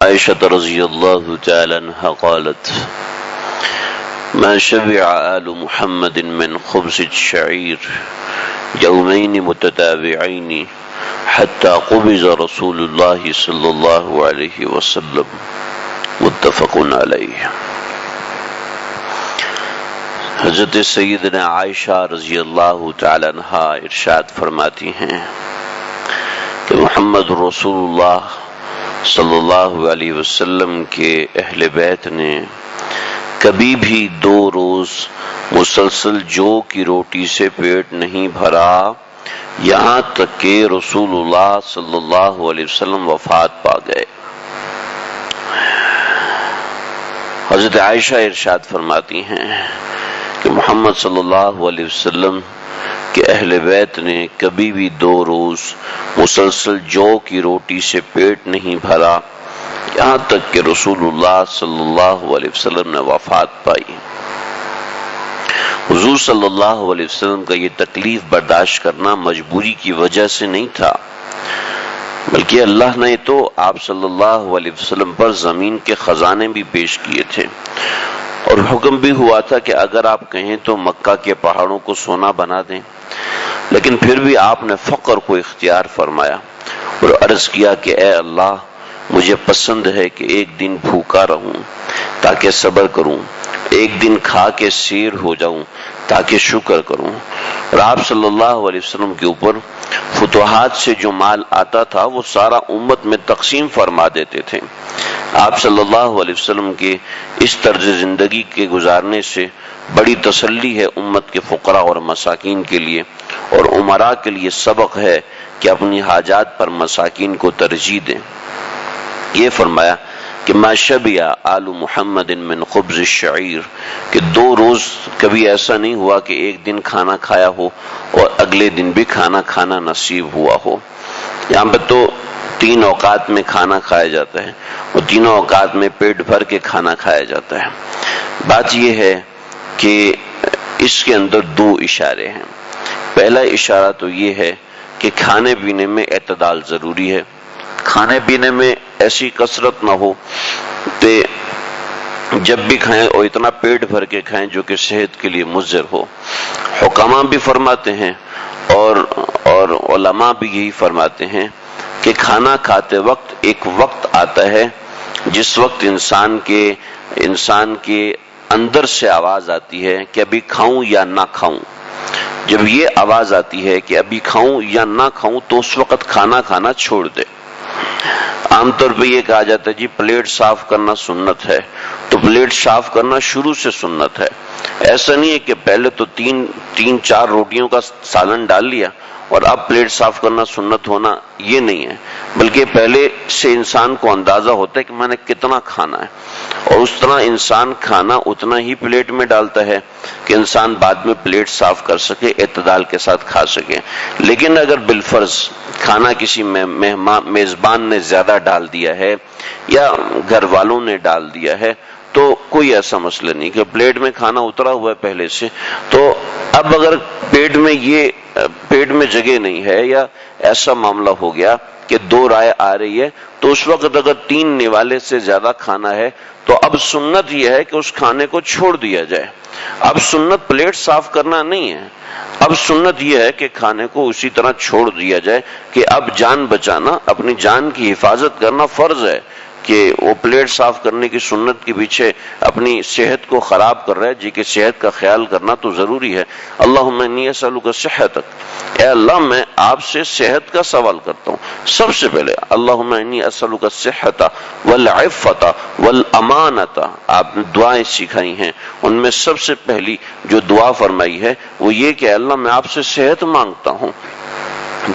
عائشة رضي الله تعالى عنها قالت: ما شبع آل محمد من خبز الشعير يومين متتابعين حتى قبض رسول الله صلى الله عليه وسلم. متفق علیہ. حضرت سیدنا عائشہ رضی اللہ تعالی عنہا ارشاد فرماتی ہیں کہ محمد رسول اللہ صلی اللہ علیہ وسلم کے اہل بیت نے کبھی بھی 2 روز مسلسل جو کی روٹی سے پیٹ نہیں بھرا یہاں تک کہ رسول اللہ صلی اللہ علیہ وسلم وفات پا گئے. حضرت عائشہ ارشاد فرماتی ہیں کہ محمد صلی اللہ علیہ وسلم کہ اہل بیت نے کبھی بھی 2 روز مسلسل جو کی روٹی سے پیٹ نہیں بھرا یہاں تک کہ رسول اللہ صلی اللہ علیہ وسلم نے وفات پائی. حضور صلی اللہ علیہ وسلم کا یہ تکلیف برداشت کرنا مجبوری کی وجہ سے نہیں تھا، بلکہ اللہ نے تو آپ صلی اللہ علیہ وسلم پر زمین کے خزانے بھی پیش کیے تھے اور حکم بھی ہوا تھا کہ اگر آپ کہیں تو مکہ کے پہاڑوں کو سونا بنا دیں، لیکن پھر بھی آپ نے فقر کو اختیار فرمایا اور عرض کیا کہ اے اللہ، مجھے پسند ہے کہ ایک دن بھوکا رہوں تاکہ صبر کروں، ایک دن کھا کے سیر ہو جاؤں تاکہ شکر کروں. اور آپ صلی اللہ علیہ وسلم کے اوپر فتوحات سے جو مال آتا تھا وہ سارا امت میں تقسیم فرما دیتے تھے. آپ صلی اللہ علیہ وسلم کے اس طرز زندگی کے گزارنے سے بڑی تسلی ہے امت کے فقراء اور مساکین کے لیے، اور امراء کے لیے سبق ہے کہ اپنی حاجات پر مساکین کو ترجیح دیں. یہ فرمایا کہ ما شبع آل محمد من خبز الشعیر، کہ 2 روز کبھی ایسا نہیں ہوا کہ ایک دن کھانا کھایا ہو اور اگلے دن بھی کھانا نصیب ہوا ہو. یہاں پہ تو 3 اوقات میں کھانا کھایا جاتا ہے اور تینوں اوقات میں پیٹ بھر کے کھانا کھایا جاتا ہے. بات یہ ہے کہ اس کے اندر 2 اشارے ہیں. پہلا اشارہ تو یہ ہے کہ کھانے پینے میں اعتدال ضروری ہے. کھانے پینے میں ایسی کثرت نہ ہو کہ جب بھی کھائیں اور اتنا پیٹ بھر کے کھائیں جو کہ صحت کے لیے مضر ہو. حکماء بھی فرماتے ہیں اور علماء بھی یہی فرماتے ہیں کہ کھانا کھاتے وقت ایک وقت آتا ہے جس وقت انسان کے اندر سے آواز آتی ہے کہ ابھی کھاؤں یا نہ کھاؤں. جب یہ آواز آتی ہے کہ ابھی کھاؤں یا نہ کھاؤں تو اس وقت کھانا چھوڑ دے. عام طور پہ یہ کہا جاتا ہے جی پلیٹ صاف کرنا سنت ہے، تو پلیٹ صاف کرنا شروع سے سنت ہے. ایسا نہیں ہے کہ پہلے تو 3-4 روٹیوں کا سالن ڈال لیا اور اب پلیٹ صاف کرنا سنت ہونا، یہ نہیں ہے، بلکہ پہلے سے انسان کو اندازہ ہوتا ہے کہ میں نے کتنا کھانا ہے، اور اس طرح انسان کھانا اتنا ہی پلیٹ میں ڈالتا ہے کہ انسان بعد میں پلیٹ صاف کر سکے، اعتدال کے ساتھ کھا سکے. لیکن اگر بالفرض کھانا کسی میزبان نے زیادہ ڈال دیا ہے یا گھر والوں نے ڈال دیا ہے تو کوئی ایسا مسئلہ نہیں کہ پلیٹ میں کھانا اترا ہوا ہے پہلے سے، تو اب اگر پیٹ میں جگہ نہیں ہے یا ایسا معاملہ ہو گیا کہ 2 رائے آ رہی ہے تو اس وقت اگر 3 نوالے سے زیادہ کھانا ہے تو اب سنت یہ ہے کہ اس کھانے کو چھوڑ دیا جائے. اب سنت پلیٹ صاف کرنا نہیں ہے، اب سنت یہ ہے کہ کھانے کو اسی طرح چھوڑ دیا جائے کہ اب جان بچانا، اپنی جان کی حفاظت کرنا فرض ہے کہ وہ پلیٹ صاف کرنے کی سنت کے پیچھے اپنی صحت کو خراب کر رہا ہے، جی کہ صحت کا خیال کرنا تو ضروری ہے. اللہم انی اسألک صحتک، اے اللہ میں آپ سے صحت کا سوال کرتا ہوں. سب سے پہلے اللہم انی اسألک الصحت والعفت والامانت، آپ نے دعائیں سکھائی ہیں، ان میں سب سے پہلی جو دعا فرمائی ہے وہ یہ کہ اللہ میں آپ سے صحت مانگتا ہوں.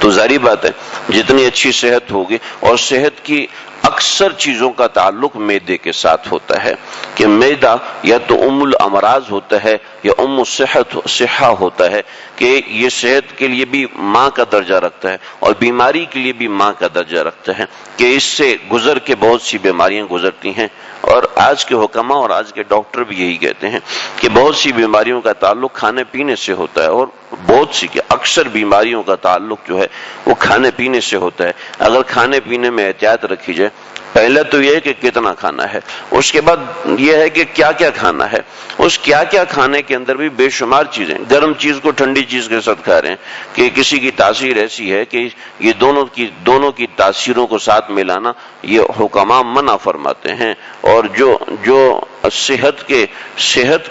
تو ظاہری بات ہے جتنی اچھی صحت ہوگی، اور صحت کی اکثر چیزوں کا تعلق معدے کے ساتھ ہوتا ہے کہ معدہ یا تو ام الامراض ہوتا ہے یا ام صحہ ہوتا ہے، کہ یہ صحت کے لیے بھی ماں کا درجہ رکھتا ہے اور بیماری کے لیے بھی ماں کا درجہ رکھتا ہے، کہ اس سے گزر کے بہت سی بیماریاں گزرتی ہیں. اور آج کے حکماء اور آج کے ڈاکٹر بھی یہی کہتے ہیں کہ بہت سی بیماریوں کا تعلق کھانے پینے سے ہوتا ہے، اور بہت سی کہ اکثر بیماریوں کا تعلق جو ہے وہ کھانے پینے سے ہوتا ہے. اگر کھانے پینے میں احتیاط رکھی جائے پہلے تو یہ ہے کہ کتنا کھانا ہے، اس کے بعد یہ ہے کہ کیا کیا کھانا ہے۔ اس کیا کیا کھانے کے اندر بھی بے شمار چیزیں، گرم چیز کو ٹھنڈی چیز کے ساتھ کھا رہے ہیں کہ کسی کی تاثیر ایسی ہے کہ یہ دونوں کی تاثیروں کو ساتھ ملانا یہ حکماء منع فرماتے ہیں۔ اور جو صحت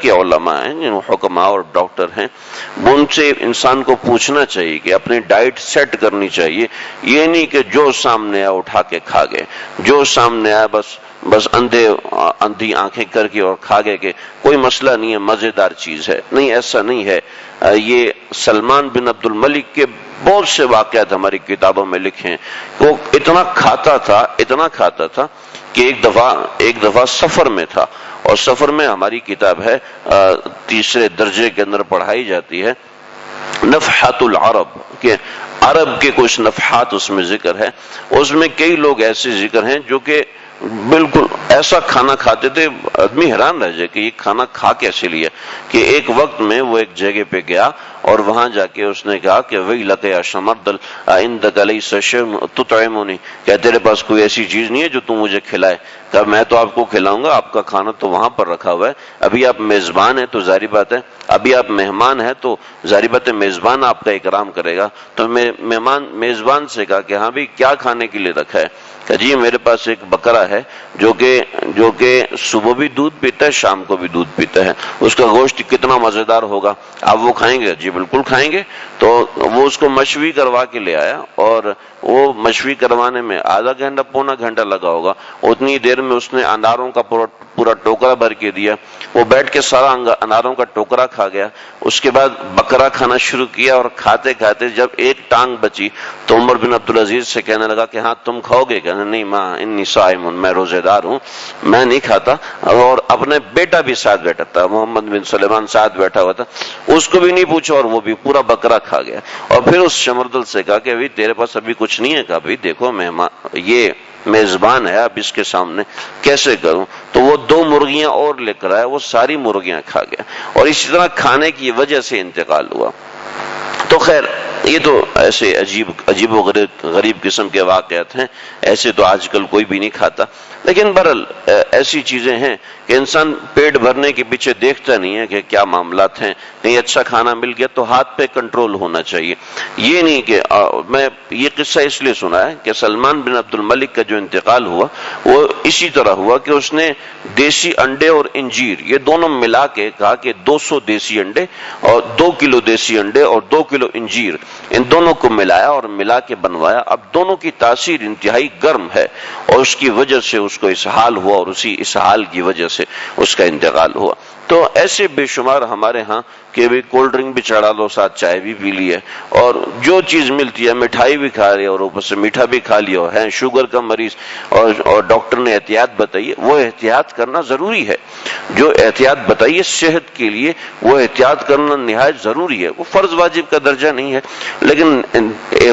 کے علماء ہیں، جو حکماء اور ڈاکٹر ہیں، ان سے انسان کو پوچھنا چاہیے کہ اپنی ڈائٹ سیٹ کرنی چاہیے۔ یہ نہیں کہ جو سامنے آیا اٹھا کے کھا گئے، جو سامنے آیا بس اندھی آنکھیں کر کے اور کھا گئے کہ کوئی مسئلہ نہیں ہے، مزیدار چیز ہے۔ نہیں، ایسا نہیں ہے۔ یہ سلمان بن عبد الملک کے بہت سے واقعات ہماری کتابوں میں لکھے ہیں۔ وہ اتنا کھاتا تھا کہ ایک دفعہ سفر میں تھا، اور سفر میں ہماری کتاب ہے 3 درجے کے اندر پڑھائی جاتی ہے، نفحات العرب، کہ عرب کے کچھ نفحات اس میں ذکر ہے۔ اس میں کئی لوگ ایسے ذکر ہیں جو کہ بالکل ایسا کھانا کھاتے تھے، آدمی حیران رہ جائے کہ یہ کھانا کھا کیسے لیا۔ کہ ایک وقت میں وہ ایک جگہ پہ گیا اور وہاں جا کے اس نے کہا کہ ویلک یا شمردل عندک لیس شیء تطعمنی، کہ تیرے پاس کوئی ایسی چیز نہیں ہے جو تم مجھے کھلائے۔ کہ میں تو آپ کو کھلاؤں گا، آپ کا کھانا تو وہاں پر رکھا ہوا ہے، ابھی آپ میزبان ہیں تو ظاہر بات ہے، ابھی آپ مہمان ہیں تو ظاہر بات ہے میزبان آپ کا اکرام کرے گا۔ تو میزبان سے کہا کہ ہاں بھی کیا کھانے کے لیے رکھا ہے؟ کہ جی میرے پاس ایک بکرا ہے جو کہ صبح بھی دودھ پیتا ہے، شام کو بھی دودھ پیتا ہے، اس کا گوشت کتنا مزیدار ہوگا، آپ وہ کھائیں گے؟ جی بالکل کھائیں گے۔ تو وہ اس کو مشوی کروا کے لے آیا، اور وہ مشوی کروانے میں آدھا گھنٹہ پونا گھنٹہ لگا ہوگا۔ اتنی دیر میں اس نے اناروں کا پورا ٹوکرا بھر کے دیا، وہ بیٹھ کے سارا اناروں کا ٹوکرا کھا گیا۔ اس کے بعد بکرا کھانا شروع کیا، اور کھاتے کھاتے جب ایک ٹانگ بچی تو عمر بن عبدالعزیز سے کہنے لگا کہ ہاں تم کھاؤ گے؟ کہنے نہیں، ماں انی صائم، میں روزے دار ہوں، میں نہیں کھاتا۔ اور اپنے بیٹا بھی ساتھ بیٹھا تھا، محمد بن سلیمان ساتھ بیٹھا ہوا تھا، اس کو بھی نہیں پوچھا اور وہ بھی پورا بکرا کھا گیا۔ اور پھر اس شمردل سے کہا کہ تیرے پاس ابھی کچھ نہیں ہے؟ کہا بھائی دیکھو مہمان، یہ میزبان ہے، اب اس کے سامنے کیسے کروں؟ تو وہ 2 مرغیاں اور لے کر آیا، وہ ساری مرغیاں کھا گیا، اور اسی طرح کھانے کی وجہ سے انتقال ہوا۔ تو خیر یہ تو ایسے عجیب و غریب قسم کے واقعات ہیں، ایسے تو آج کل کوئی بھی نہیں کھاتا۔ لیکن بہرحال ایسی چیزیں ہیں کہ انسان پیٹ بھرنے کے پیچھے دیکھتا نہیں ہے کہ کیا معاملات ہیں۔ کہیں اچھا کھانا مل گیا تو ہاتھ پہ کنٹرول ہونا چاہیے۔ یہ نہیں کہ میں یہ قصہ اس لیے سنا ہے کہ سلمان بن عبد الملک کا جو انتقال ہوا وہ اسی طرح ہوا کہ اس نے دیسی انڈے اور انجیر یہ دونوں ملا کے کہا کہ 200 دیسی انڈے اور 2 کلو دیسی انڈے اور 2 کلو انجیر، ان دونوں کو ملایا اور ملا کے بنوایا۔ اب دونوں کی تاثیر انتہائی گرم ہے، اور اس کی وجہ سے اس کو اسہال ہوا، اور اسی اسہال کی وجہ سے اس کا انتقال ہوا۔ تو ایسے بے شمار ہمارے ہاں کہ بھی کولڈ ڈرنک بھی چڑھا لو، ساتھ چائے بھی پی لی ہے، اور جو چیز ملتی ہے مٹھائی بھی کھا رہی ہے، اور اوپر سے میٹھا بھی کھا لیا ہے، شوگر کا مریض، اور ڈاکٹر نے احتیاط بتائی ہے، وہ احتیاط کرنا ضروری ہے۔ جو احتیاط بتائیے صحت کے لیے، وہ احتیاط کرنا نہایت ضروری ہے۔ وہ فرض واجب کا درجہ نہیں ہے، لیکن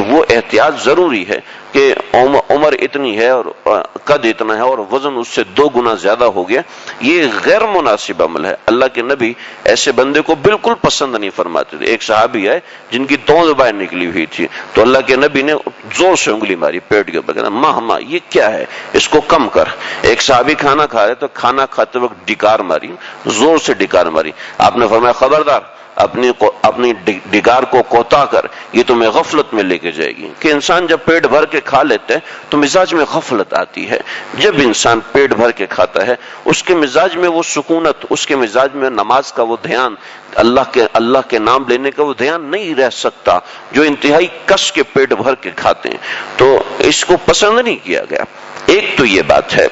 وہ احتیاط ضروری ہے کہ عمر اتنی ہے اور قد اتنا ہے اور وزن اس سے 2 گنا زیادہ ہو گیا، یہ غیر مناسب عمل ہے۔ اللہ کے نبی ایسے بندے کو بالکل پسند نہیں فرماتے تھے۔ ایک صحابی ہے جن کی توند باہر نکلی ہوئی تھی، تو اللہ کے نبی نے زور سے انگلی ماری پیٹ کے اوپر، کہنا ماں یہ کیا ہے، اس کو کم کر۔ ایک صحابی کھانا کھا رہے تو کھانا کھاتے وقت ڈکار ماری، زور سے ڈکار ماری۔ آپ نے فرمایا خبردار، اپنی ڈگار کو کوتا کر، یہ تمہیں غفلت میں لے کے جائے گی۔ کہ انسان جب پیٹ بھر کے کھا لیتا ہے تو مزاج میں غفلت آتی ہے۔ جب انسان پیٹ بھر کے کھاتا ہے اس کے مزاج میں وہ سکونت، اس کے مزاج میں نماز کا وہ دھیان، اللہ کے نام لینے کا وہ دھیان نہیں رہ سکتا جو انتہائی کس کے پیٹ بھر کے کھاتے ہیں۔ تو اس کو پسند نہیں کیا گیا۔ ایک تو یہ بات ہے،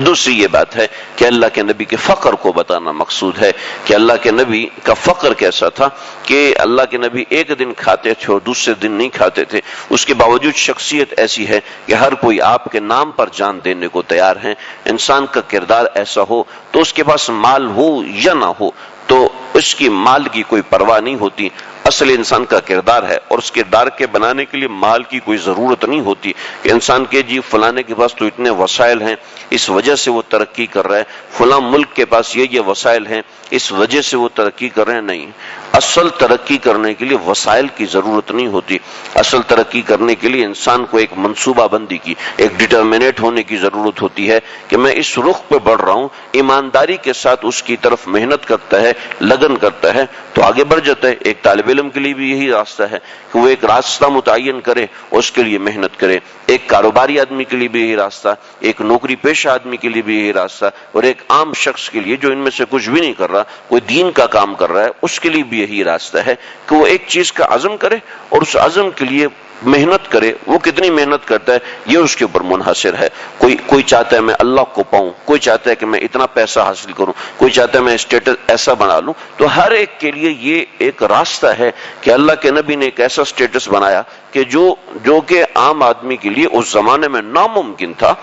دوسری یہ بات ہے کہ اللہ کے نبی کے فقر کو بتانا مقصود ہے کہ اللہ کے نبی کا فقر کیسا تھا، کہ اللہ کے نبی ایک دن کھاتے تھے اور دوسرے دن نہیں کھاتے تھے، اس کے باوجود شخصیت ایسی ہے کہ ہر کوئی آپ کے نام پر جان دینے کو تیار ہے۔ انسان کا کردار ایسا ہو تو اس کے پاس مال ہو یا نہ ہو تو اس کی مال کی کوئی پرواہ نہیں ہوتی، اصل انسان کا کردار ہے، اور اس کردار کے بنانے کے لیے مال کی کوئی ضرورت نہیں ہوتی کہ انسان کے جی فلانے کے پاس تو اتنے وسائل ہیں اس وجہ سے وہ ترقی کر رہا ہے، فلاں ملک کے پاس یہ وسائل ہیں اس وجہ سے وہ ترقی کر رہے ہیں. نہیں، اصل ترقی کرنے کے لیے وسائل کی ضرورت نہیں ہوتی. اصل ترقی کرنے کے لیے انسان کو ایک منصوبہ بندی کی، ایک ڈٹرمنیٹ ہونے کی ضرورت ہوتی ہے کہ میں اس رخ پہ بڑھ رہا ہوں، ایمانداری کے ساتھ اس کی طرف محنت کرتا ہے، لگن کرتا ہے تو آگے بڑھ جاتا ہے. ایک طالب علم کے لیے بھی یہی راستہ ہے کہ وہ ایک راستہ متعین کرے، اس کے لیے محنت کرے. ایک کاروباری آدمی کے لیے بھی یہی راستہ، ایک نوکری پیشہ آدمی کے لیے بھی یہی راستہ، اور ایک عام شخص کے لیے جو ان میں سے کچھ بھی نہیں کر رہا، کوئی دین کا کام کر رہا ہے، اس کے لیے بھی یہی راستہ ہے کہ وہ ایک چیز کا عزم کرے اور اس عزم کے لیے محنت کرے. وہ کتنی محنت کرتا ہے یہ اس کے اوپر منحصر ہے. کوئی چاہتا ہے میں اللہ کو پاؤں، کوئی چاہتا ہے کہ میں اتنا پیسہ حاصل کروں، کوئی چاہتا ہے میں اسٹیٹس ایسا بنا لوں. تو ہر ایک کے لیے یہ ایک راستہ ہے کہ اللہ کے نبی نے ایک ایسا اسٹیٹس بنایا کہ جو کہ عام آدمی کے لیے اس زمانے میں ناممکن تھا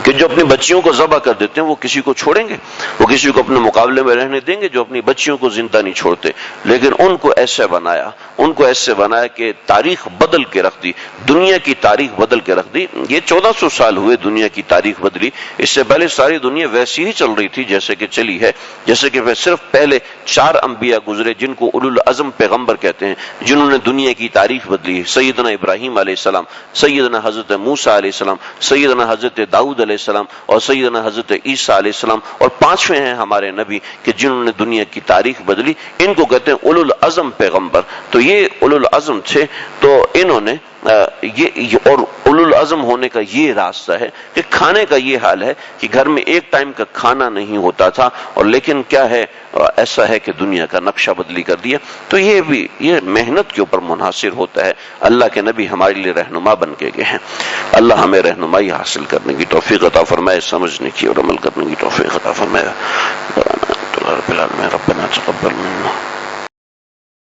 کہ جو اپنی بچیوں کو ذبح کر دیتے ہیں وہ کسی کو چھوڑیں گے، وہ کسی کو اپنے مقابلے میں رہنے دیں گے جو اپنی بچیوں کو زندہ نہیں چھوڑتے. لیکن ان کو ایسے بنایا کہ تاریخ بدل کے رکھ دی، دنیا کی تاریخ بدل کے رکھ دی. یہ 1400 سال ہوئے دنیا کی تاریخ بدلی. اس سے پہلے ساری دنیا ویسی ہی چل رہی تھی جیسے کہ چلی ہے. جیسے کہ صرف پہلے 4 انبیاء گزرے جن کو اولو العزم پیغمبر کہتے ہیں، جنہوں نے دنیا کی تاریخ بدلی. سیدنا ابراہیم علیہ السلام، سیدنا حضرت موسیٰ علیہ السلام، سیدنا حضرت داؤد علیہ السلام اور سیدنا حضرت عیسیٰ علیہ السلام، اور 5ویں ہیں ہمارے نبی کہ جنہوں نے دنیا کی تاریخ بدلی. ان کو کہتے ہیں اولو العزم پیغمبر. تو یہ اولو العزم تھے، تو انہوں نے اور اولو العزم ہونے کا یہ راستہ ہے کہ کھانے کا یہ حال ہے کہ گھر میں ایک ٹائم کا کھانا نہیں ہوتا تھا، اور لیکن کیا ہے ایسا ہے کہ دنیا کا نقشہ بدلی کر دیا. تو یہ محنت کے اوپر منحصر ہوتا ہے. اللہ کے نبی ہمارے لیے رہنما بن کے گئے ہیں. اللہ ہمیں رہنمائی حاصل کرنے کی توفیق عطا فرمائے، سمجھنے کی اور عمل کرنے کی توفیق عطا فرمائے. ربنا تقبل منا